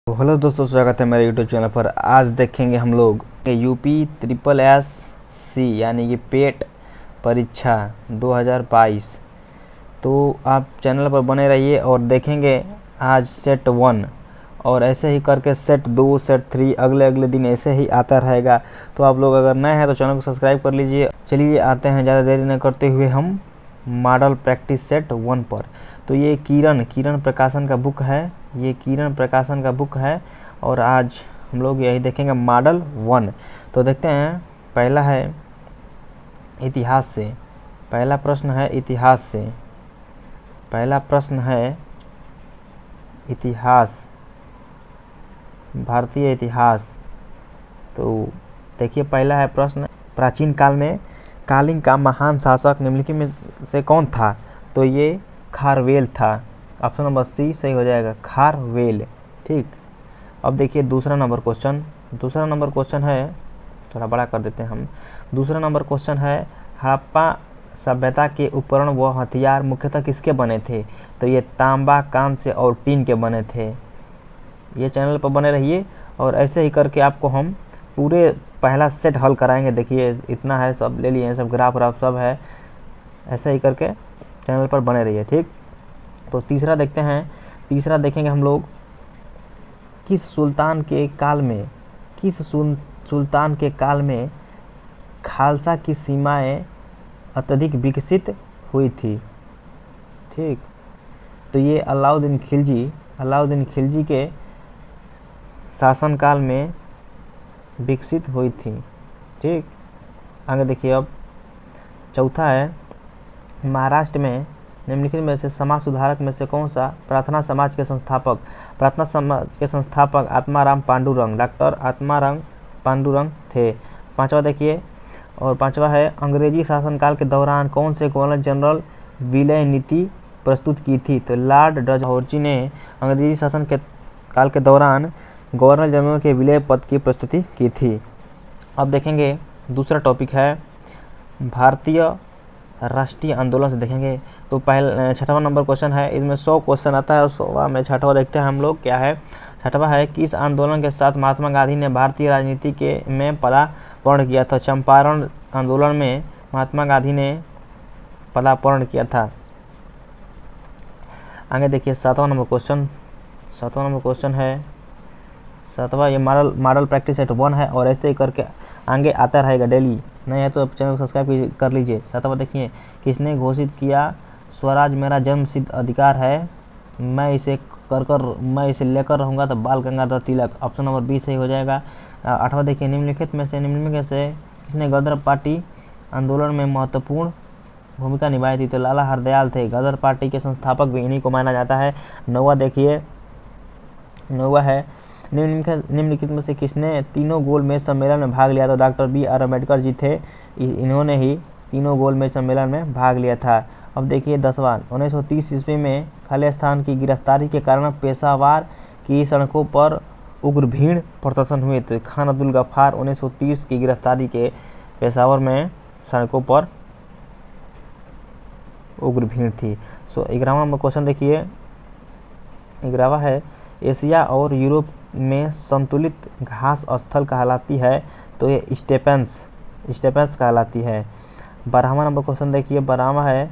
तो हेलो दोस्तों, स्वागत है मेरे यूट्यूब चैनल पर। आज देखेंगे हम लोग यूपी ट्रिपल एस सी यानी कि पेट परीक्षा 2022। तो आप चैनल पर बने रहिए और देखेंगे आज सेट 1 और ऐसे ही करके सेट 2 सेट 3 अगले दिन ऐसे ही आता रहेगा। तो आप लोग अगर नए हैं तो चैनल को सब्सक्राइब कर लीजिए। चलिए आते हैं ज़्यादा देरी न करते हुए हम मॉडल प्रैक्टिस सेट 1 पर। तो ये किरण प्रकाशन का बुक है, ये किरण प्रकाशन का बुक है और आज हम लोग यही देखेंगे मॉडल 1। तो देखते हैं, पहला है इतिहास से। पहला प्रश्न है इतिहास से। पहला प्रश्न है इतिहास, भारतीय इतिहास। तो देखिए पहला है प्रश्न, प्राचीन काल में कालिंग का महान शासक निम्नलिखित में से कौन था? तो ये खारवेल था। ऑप्शन नंबर सी सही हो जाएगा, खारवेल। ठीक। अब देखिए दूसरा नंबर क्वेश्चन है, थोड़ा बड़ा कर देते हैं हम। दूसरा नंबर क्वेश्चन है, हड़प्पा सभ्यता के उपकरण व हथियार मुख्यतः किसके बने थे? तो ये तांबा, कांस्य और टीन के बने थे। ये चैनल पर बने रहिए और ऐसे ही करके आपको हम पूरे पहला सेट हल कराएंगे। देखिए इतना है, सब ले लिए हैं, सब ग्राफ व्राफ सब है। ऐसे ही करके चैनल पर बने रहिए। ठीक। तो तीसरा देखते हैं, तीसरा देखेंगे हम लोग, किस सुल्तान के काल में खालसा की सीमाएं अत्यधिक विकसित हुई थी? ठीक। तो ये अलाउद्दीन खिलजी के शासनकाल में विकसित हुई थी। ठीक। आगे देखिए, अब चौथा है, महाराष्ट्र में निम्नलिखित में से समाज सुधारक में से कौन सा प्रार्थना समाज के संस्थापक आत्माराम पांडुरंग, डॉक्टर आत्माराम पांडुरंग थे। पांचवा देखिए, और पांचवा है, अंग्रेजी शासनकाल के दौरान कौन से गवर्नर जनरल विलय नीति प्रस्तुत की थी? तो लॉर्ड डलहौजी ने अंग्रेजी शासन के काल के दौरान गवर्नर जनरल के विलय पद की प्रस्तुति की थी। अब देखेंगे दूसरा टॉपिक है भारतीय राष्ट्रीय आंदोलन से देखेंगे। तो छठवां नंबर क्वेश्चन है, इसमें 100 क्वेश्चन आता है और 100वां में छठवां देखते हैं हम लोग क्या है। छठवां है, किस आंदोलन के साथ महात्मा गांधी ने भारतीय राजनीति में पदार्पण किया था? चंपारण आंदोलन में महात्मा गांधी ने पदार्पण किया था। आगे देखिए सातवां नंबर क्वेश्चन है, सातवां ये मॉडल प्रैक्टिस सेट 1 है और ऐसे ही करके आगे आता रहेगा डेली। नहीं है तो चैनल को सब्सक्राइब कर लीजिए। सातवां देखिए, किसने घोषित किया स्वराज मेरा जन्म सिद्ध अधिकार है, मैं इसे लेकर रहूँगा? तो बाल Gangadhar Tilak. Option number B सही हो जाएगा। आठवां देखिए, निम्नलिखित में से किसने गदर पार्टी आंदोलन में महत्वपूर्ण भूमिका निभाई थी? तो लाला हरदयाल थे। गदर पार्टी के संस्थापक भी इन्हीं को माना जाता है। नौवां देखिए, नौवां है, निम्नलिखित में से किसने तीनों गोलमेज सम्मेलन में भाग लिया? तो डॉक्टर बी.आर. अम्बेडकर जी थे, इन्होंने ही तीनों गोलमेज सम्मेलन में भाग लिया था। अब देखिए 10वां, 1930 ईस्वी में खालिस्तान की गिरफ्तारी के कारण पेशावर की सड़कों पर उग्र भीड़ प्रदर्शन हुए। तो खान अब्दुल गफ्फार 1930 की गिरफ्तारी के पेशावर में सड़कों पर उग्र भीड़ थी। 11वां नंबर क्वेश्चन देखिए, 11वां है, एशिया और यूरोप में संतुलित घास स्थल कहलाती है? तो ये स्टेपेंस कहलाती है। 12वां नंबर क्वेश्चन देखिए, 12वां है,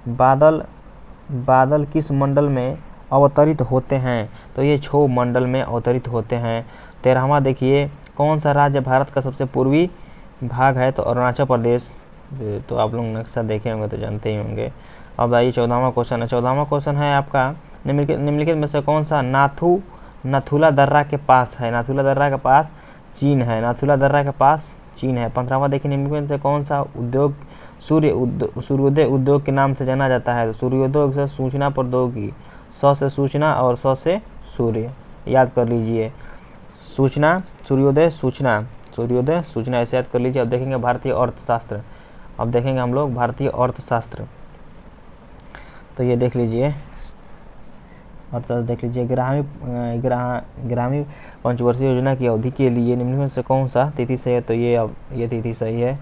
बादल किस मंडल में अवतरित होते हैं? तो ये क्षोभ मंडल में अवतरित होते हैं। 13वां देखिए, कौन सा राज्य भारत का सबसे पूर्वी भाग है? तो अरुणाचल प्रदेश। तो आप लोग नक्शा देखे होंगे तो जानते ही होंगे। अब आइए 14वां क्वेश्चन है। 14वां क्वेश्चन है आपका, निम्नलिखित में से कौन सा नाथुला दर्रा के पास है? नाथुला दर्रा के पास चीन है। 15वां देखिए, निम्नलिखित में से कौन सा उद्योग सूर्योदय उद्योग के नाम से जाना जाता है? तो सूर्योदय से सूचना प्रौद्योगिकी, से सूचना और से सूर्य, याद कर लीजिए। सूर्योदय सूचना ऐसे याद कर लीजिए। अब देखेंगे भारतीय अर्थशास्त्र। अब देखेंगे हम लोग भारतीय अर्थशास्त्र। तो ये देख लीजिए, अर्थशास्त्र देख लीजिए। ग्रामीण पंचवर्षीय योजना की अवधि के लिए निम्नलिखित में से कौन सा तिथि सही है? तो ये तिथि सही है।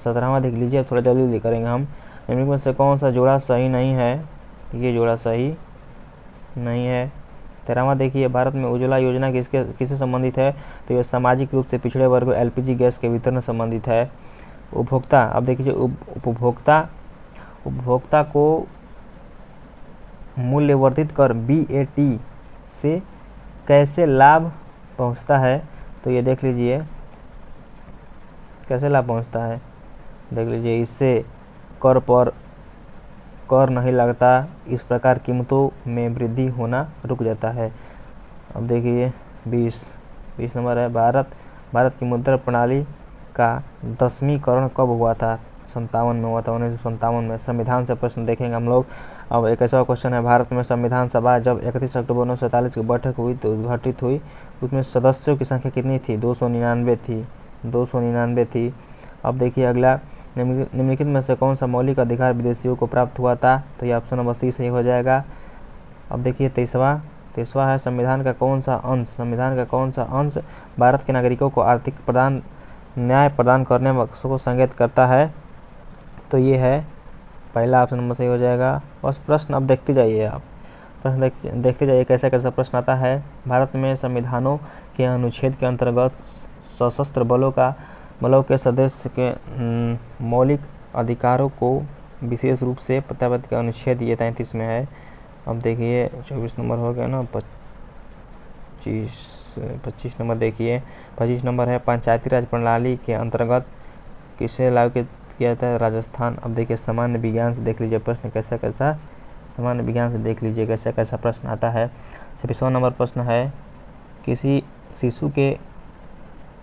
17वां देख लीजिए, थोड़ा जल्दी करेंगे हम। निम्नलिखित में से कौन सा जोड़ा सही नहीं है? ये जोड़ा सही नहीं है। 13वां देखिए, भारत में उज्ज्वला योजना किससे संबंधित है? तो ये सामाजिक रूप से पिछड़े वर्ग को एलपीजी गैस के वितरण से संबंधित है। उपभोक्ता, अब देखिए उपभोक्ता को मूल्यवर्धित कर बीएटी से कैसे लाभ पहुंचता है? तो ये देख लीजिए कैसे लाभ पहुंचता है, देख लीजिए, इससे कर पर कर नहीं लगता, इस प्रकार कीमतों में वृद्धि होना रुक जाता है। अब देखिए 20 नंबर है, भारत की मुद्रा प्रणाली का 10वीकरण कब हुआ था? 57 में हुआ था, 1957 में। संविधान से प्रश्न देखेंगे हम लोग। अब एक ऐसा क्वेश्चन है, भारत में संविधान सभा जब 31 अक्टूबर 1947 की बैठक हुई तो उद्घाटित हुई, उसमें सदस्यों की संख्या कितनी थी? 299 थी। अब देखिए अगला, निम्नलिखित में से कौन सा मौलिक अधिकार विदेशियों को प्राप्त हुआ था? तो ये ऑप्शन नंबर सी सही हो जाएगा। अब देखिए 23वां है, संविधान का कौन सा अंश भारत के नागरिकों को आर्थिक न्याय प्रदान करने को संकेत करता है? तो ये है पहला ऑप्शन नंबर सही हो जाएगा। बस प्रश्न अब देखते जाइए आप, प्रश्न देखते जाइए कैसा कैसा प्रश्न आता है। भारत में संविधानों के अनुच्छेद के अंतर्गत सशस्त्र बलों के सदस्य के मौलिक अधिकारों को विशेष रूप से प्रत्यावर्तित का अनुच्छेद ये 33 में है। अब देखिए 24 नंबर हो गया ना, 25 नंबर देखिए, 25 नंबर है, पंचायती राज प्रणाली के अंतर्गत किसे लागू किया जाता है? राजस्थान। अब देखिए सामान्य विज्ञान से देख लीजिए प्रश्न सामान्य विज्ञान से देख लीजिए कैसा कैसा प्रश्न आता है। 26वां नंबर प्रश्न है, किसी शिशु के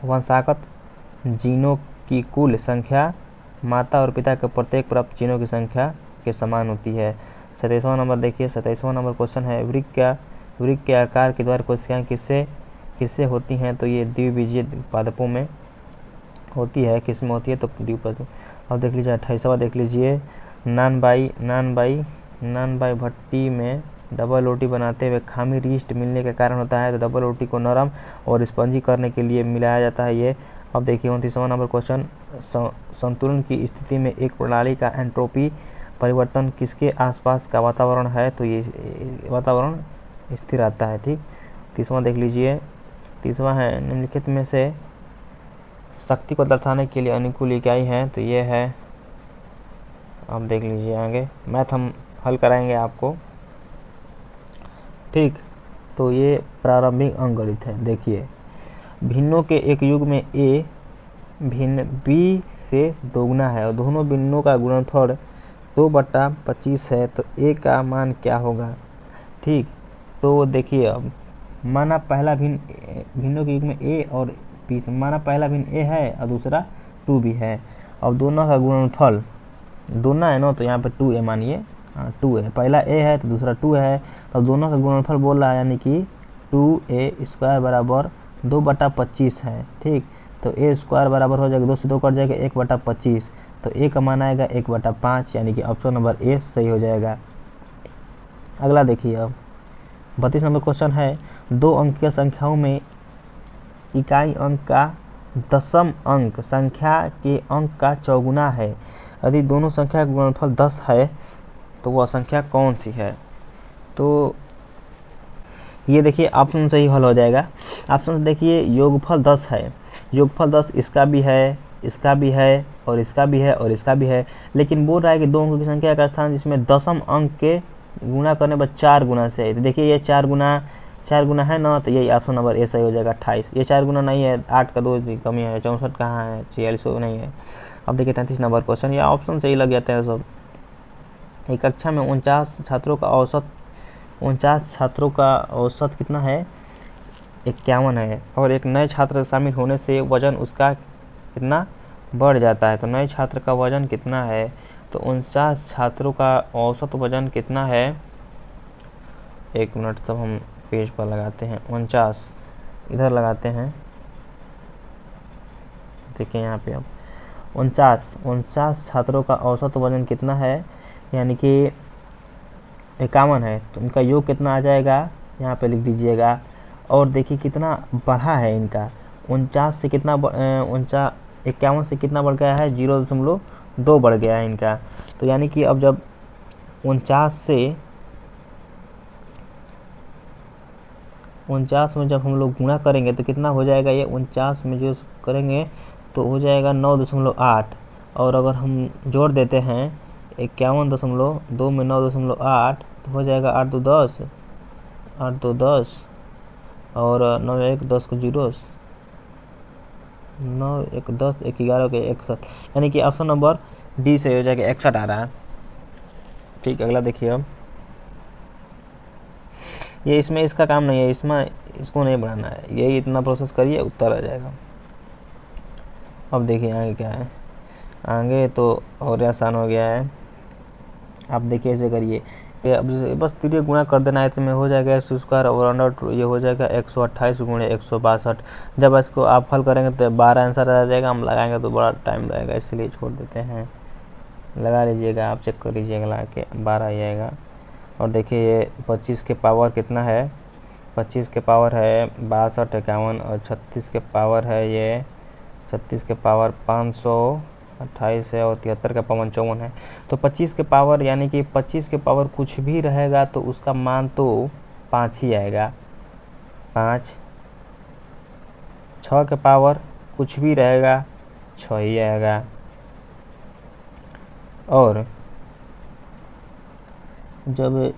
वंशागत जीनों की कुल संख्या माता और पिता के प्रत्येक प्राप्त जीनों की संख्या के समान होती है। 27वां नंबर देखिए, 27वां नंबर क्वेश्चन है, वृक्क के आकार के द्वारा कोशिकाएं किससे होती हैं? तो ये द्विबीजीय पादपों में होती है। किस में होती है? तो द्विपादपों। अब देख लीजिए 28वां देख लीजिए, नानबाई भट्टी में डबल रोटी बनाते हुए खामी ईस्ट मिलने के कारण होता है। तो डबल रोटी को नरम और स्पंजी करने के लिए मिलाया जाता है ये। अब देखिए 29वां नंबर क्वेश्चन, संतुलन की स्थिति में एक प्रणाली का एंट्रोपी परिवर्तन किसके आसपास का वातावरण है? तो ये वातावरण स्थिर रहता है, ठीक। 30वां देख लीजिए, 30वां है, निम्नलिखित में से शक्ति को दर्शाने के लिए अनुकूल इकाई है? तो ये है, आप देख लीजिए आगे मैथ हम हल कराएंगे आपको, ठीक। तो ये प्रारंभिक अंकगणित है। देखिए भिन्नों के एक युग में ए भिन्न बी से दोगुना है और दोनों भिन्नों का गुणनफल 2/25 है, तो ए का मान क्या होगा? ठीक, तो देखिए अब माना पहला भिन्नों के युग में ए और बी से, माना पहला भिन्न ए है और दूसरा 2 भी है। अब दोनों का गुणनफल दोनों है ना, तो यहाँ पे 2a मानिए, 2 है, पहला a है तो दूसरा 2 है, तो दोनों का गुणनफल बोल रहा है, यानी कि 2a² बराबर 2/25 है, ठीक। तो a² बराबर हो जाएगा, 2 से 2 कट जाएगा, 1/25, तो a का मान आएगा 1/5, यानी कि ऑप्शन नंबर ए सही हो जाएगा। अगला देखिए अब 32 नंबर क्वेश्चन है, 2 अंकीय संख्याओं में इकाई अंक का दशम अंक संख्या के अंक का चौगुना है। यदि दोनों संख्या का गुणनफल 10 है तो वह संख्या कौन सी है? तो ये देखिए ऑप्शन से ही हल हो जाएगा। ऑप्शन से देखिए, योगफल 10 है, योगफल 10 इसका भी है, इसका भी है और इसका भी है और इसका भी है, लेकिन बोल रहा है कि दो अंकों की संख्या का स्थान जिसमें दशम अंक के गुणा करने पर 4 गुना से है। तो देखिए ये 4 गुना है ना, तो यही ऑप्शन नंबर ए सही हो जाएगा 28। ये 4 गुना नहीं है, 8 का 2 कमी है, 64 कहाँ है, 46 नहीं है। अब देखिए 33 नंबर क्वेश्चन, ये ऑप्शन सही लग जाते हैं सब। एक कक्षा में 49 छात्रों का औसत कितना है? 51 है, और एक नए छात्र शामिल होने से वजन उसका कितना बढ़ जाता है? तो नए छात्र का वजन कितना है? तो 49 छात्रों का औसत वजन कितना है? एक मिनट, तब हम पेज पर लगाते हैं, 49 इधर लगाते हैं, देखिए यहाँ पे अब 49 छात्रों का औसत वजन कितना है? यानी कि 51 है, तो इनका योग कितना आ जाएगा? यहाँ पे लिख दीजिएगा। और देखिए कितना बढ़ा है इनका, 51 से कितना 51 से कितना बढ़ गया है? 0.2 बढ़ गया है इनका। तो यानी कि अब जब 49 से 49 में जब हम लोग गुणा करेंगे तो कितना हो जाएगा, ये 49 में जो करेंगे तो हो जाएगा 9.8, और अगर हम जोड़ देते हैं 51.2 में 9.8 तो हो जाएगा 8 2 10, 8 2 10, और 9 1 10 को 0, 9 1 10, 1 11 के 61, यानी कि ऑप्शन नंबर डी से हो जाएगा 61 आ रहा है। ठीक, अगला देखिए। अब ये इसमें इसका काम नहीं है, इसमें इसको नहीं बढ़ाना है, यही इतना प्रोसेस करिए उत्तर आ जाएगा। अब देखिए आगे क्या है, आगे तो और आसान हो गया है। आप देखिए ऐसे करिए, अब बस 3 गुणा कर देना है, तो में हो जाएगा x² और अंडर ये हो जाएगा 128 गुणे 162। जब इसको आप हल करेंगे तो 12 आंसर आ जाएगा, हम लगाएंगे तो बड़ा टाइम लगेगा, इसलिए छोड़ देते हैं। लगा लीजिएगा, आप चेक कर लीजिएगा, लगा के 12 ही आएगा। और देखिए ये 25 के पावर कितना है, 25 के पावर है 62 51, और 36 के पावर है ये 36 के पावर 528 है, और 73 का पावर 54 है। तो 25 के पावर यानी कि 25 के पावर कुछ भी रहेगा तो उसका मान तो 5 ही आएगा, 5। 6 के पावर कुछ भी रहेगा 6 ही आएगा, और जब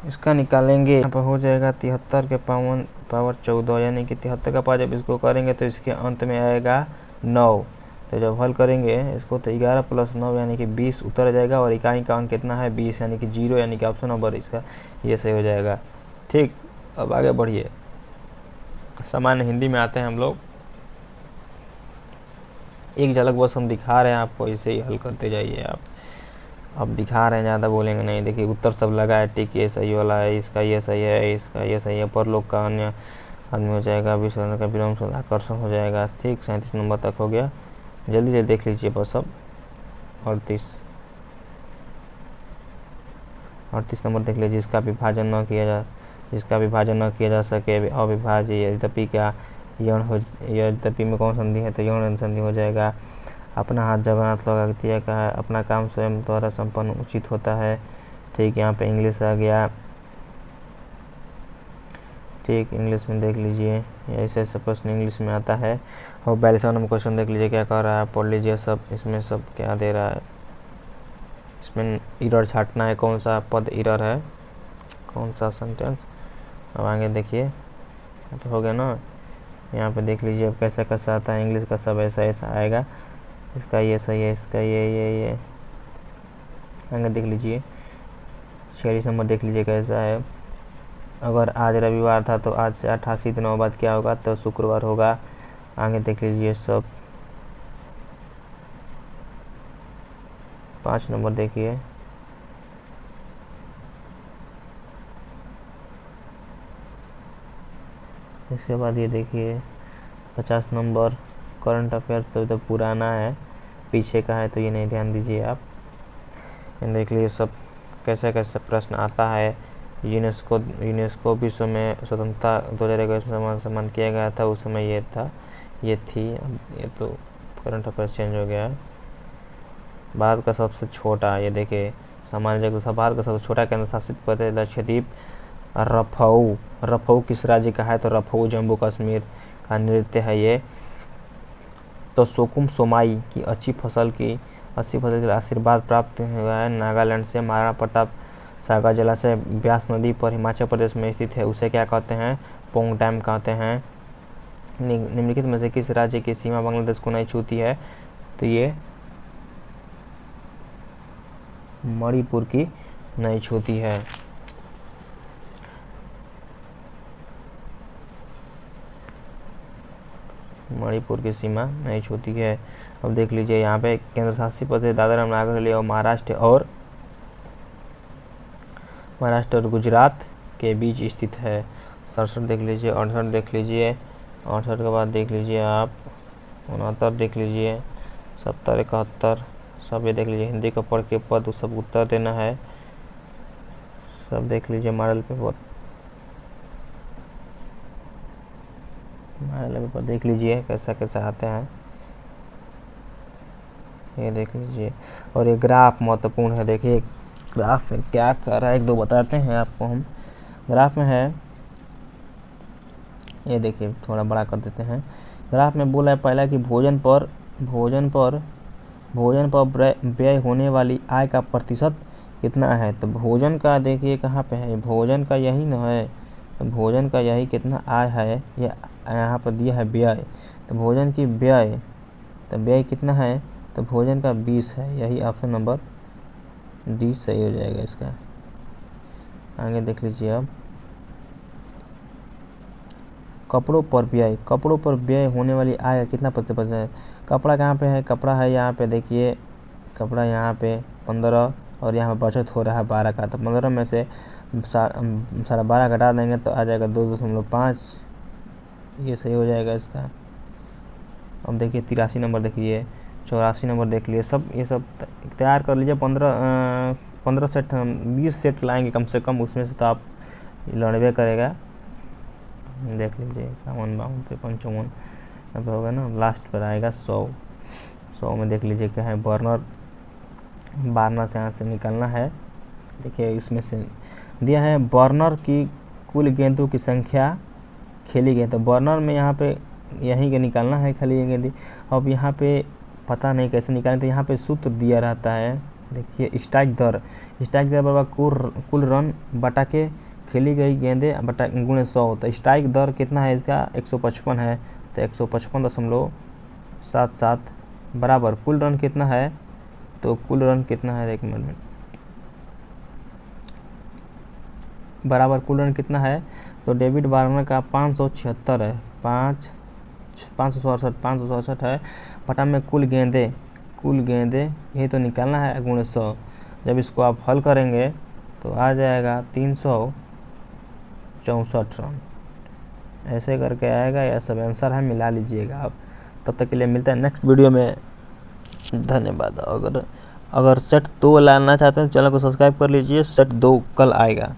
इसका निकालेंगे यहाँ पर हो जाएगा 73 के पावर 14, यानी कि 73 का पावर जब इसको करेंगे तो इसके अंत में आएगा 9। तो जब हल करेंगे इसको तो 11 + 9 यानी कि 20 उतर जाएगा, और इकाई का अंक कितना है 20, यानी कि 0, यानी कि ऑप्शन नंबर इसका ये सही हो जाएगा। ठीक, अब आगे बढ़िए, सामान्य हिंदी में आते हैं हम लोग। एक झलक बस हम दिखा रहे हैं आपको, इसे ही हल करते जाइए आप। अब दिखा रहे हैं, ज़्यादा बोलेंगे नहीं। देखिए उत्तर सब लगा है, टिक ये सही वाला है, इसका ये सही है, इसका ये सही है, पर लोग का अन्य आदमी हो जाएगा, विश्व का विलोम आकर्षण हो जाएगा। ठीक, 37 नंबर तक हो गया, जल्दी जल्दी देख लीजिए बस। अब 38 नंबर देख लीजिए, जिसका विभाजन न किया जा सके अविभाज्य, यद्यपि क्या यद्यपि में कौन संधि है, तो यौन संधि हो जाएगा। अपना हाथ जगन्नाथ लगा दिया का है, अपना काम स्वयं द्वारा संपन्न उचित होता है। ठीक, यहाँ पे इंग्लिश आ गया। ठीक, इंग्लिश में देख लीजिए, ऐसे ऐसे प्रश्न इंग्लिश में आता है। और 42 नंबर क्वेश्चन देख लीजिए क्या कह रहा है, पढ़ लीजिए सब। इसमें सब क्या दे रहा है, इसमें एरर छांटना है, कौन सा पद एरर है, कौन सा सेंटेंस। अब आगे देखिए, तो हो गया ना। यहाँ पे देख लीजिए अब कैसा कैसा आता है, इंग्लिश का सब ऐसा ऐसा आएगा। इसका ये सही है, इसका ये आगे देख लीजिए। 46 नंबर देख लीजिए कैसा है। अगर आज रविवार था तो आज से 88 दिनों बाद क्या होगा, तो शुक्रवार होगा। आगे देख लीजिए सब। 5 नंबर देखिए, इसके बाद ये देखिए 50 नंबर करंट अफेयर्स, तो पुराना है, पीछे का है, तो ये नहीं ध्यान दीजिए आप। देख लीजिए सब कैसे कैसे प्रश्न आता है। यूनेस्को विश्व में स्वतंत्रता 2021 में सम्मान किया गया था, उस समय ये थी। अब ये तो करंट अफेयर्स चेंज हो गया है। भारत का सबसे छोटा, ये देखिए सामान्य जगह, भारत का सबसे छोटा केंद्र शासित प्रदेश लक्षद्वीप रफऊ किस राज्य का है, तो रफऊ जम्मू कश्मीर का नृत्य है ये। तो सोकुम सोमाई की अच्छी फसल के आशीर्वाद प्राप्त हुआ है नागालैंड से। महाराणा प्रताप सागर जलाशय ब्यास नदी पर हिमाचल प्रदेश में स्थित है, उसे क्या कहते हैं, पोंग डैम कहते हैं। निम्नलिखित में से किस राज्य की सीमा बांग्लादेश को नहीं छूती है, तो ये मणिपुर की नहीं छूती है। मणिपुर की सीमा नहीं छूती है। अब देख लीजिए यहाँ पे केंद्र शासित प्रदेश दादरा नगर हवेली और महाराष्ट्र और गुजरात के बीच स्थित है। 67 देख लीजिए, 68 देख लीजिए, 68 के बाद देख लीजिए आप 69 देख लीजिए, 70 71 सब ये देख लीजिए। हिंदी का पढ़ के पद सब उत्तर देना है, सब देख लीजिए। मॉडल पेपर देख लीजिए कैसा कैसा आते हैं, ये देख लीजिए। और ये ग्राफ महत्वपूर्ण है, देखिए ग्राफ में क्या कर रहा है, एक दो बताते हैं आपको हम। ग्राफ में है ये देखिए थोड़ा बड़ा कर देते हैं। ग्राफ में बोला है पहला कि भोजन पर व्यय होने वाली आय का प्रतिशत कितना है। तो भोजन का देखिए कहाँ पे है, भोजन का यही न है, तो भोजन का यही कितना आय है, ये यहाँ पर दिया है व्यय। तो भोजन की व्यय, तो व्यय कितना है, तो भोजन का 20 है, यही ऑप्शन नंबर डी सही हो जाएगा इसका। आगे देख लीजिए अब कपड़ों पर व्यय होने वाली आय का कितना प्रतिशत है। कपड़ा कहाँ पे है, कपड़ा है यहाँ पे, देखिए कपड़ा यहाँ पे 15 और यहाँ पे बचत हो रहा है 12 का। तो 15 में से सारा 12 घटा देंगे तो आ जाएगा 2.5, ये सही हो जाएगा इसका। अब देखिए 83 नंबर देखिए, 84 नंबर देख लिए, सब ये सब तैयार कर लीजिए। 15 सेट 20 सेट लाएंगे कम से कम, उसमें से तो आप लड़बे करेगा। देख लीजिए 51, 52, 55 अब होगा ना, लास्ट पर आएगा 100 में देख लीजिए क्या है, बर्नर से यहाँ से निकालना है। देखिए इसमें से दिया है बर्नर की कुल गेंदों की संख्या खेली गई। तो बर्नर में यहाँ पे यहीं के निकालना है खाली गेंदी। अब यहाँ पे पता नहीं कैसे निकालें, तो यहाँ पे सूत्र दिया रहता है। देखिए स्ट्राइक दर बराबर कुल रन बटा के खेली गई गेंदे बटा गुणे 100। तो स्ट्राइक दर कितना है इसका, 155 है। तो 155.77 बराबर कुल रन कितना है, तो कुल रन कितना है, एक मिनट में, बराबर कुल रन कितना है, तो डेविड वार्नर का 576 है, 567 है, बटा में कुल गेंदे यही तो निकालना है गुणे 100। जब इसको आप हल करेंगे तो आ जाएगा 364 रन, ऐसे करके आएगा। यह सब आंसर है, मिला लीजिएगा आप। तब तक के लिए मिलता है नेक्स्ट वीडियो में, धन्यवाद। अगर सेट 2 लाना चाहते हैं चैनल को सब्सक्राइब कर लीजिए, सेट 2 कल आएगा।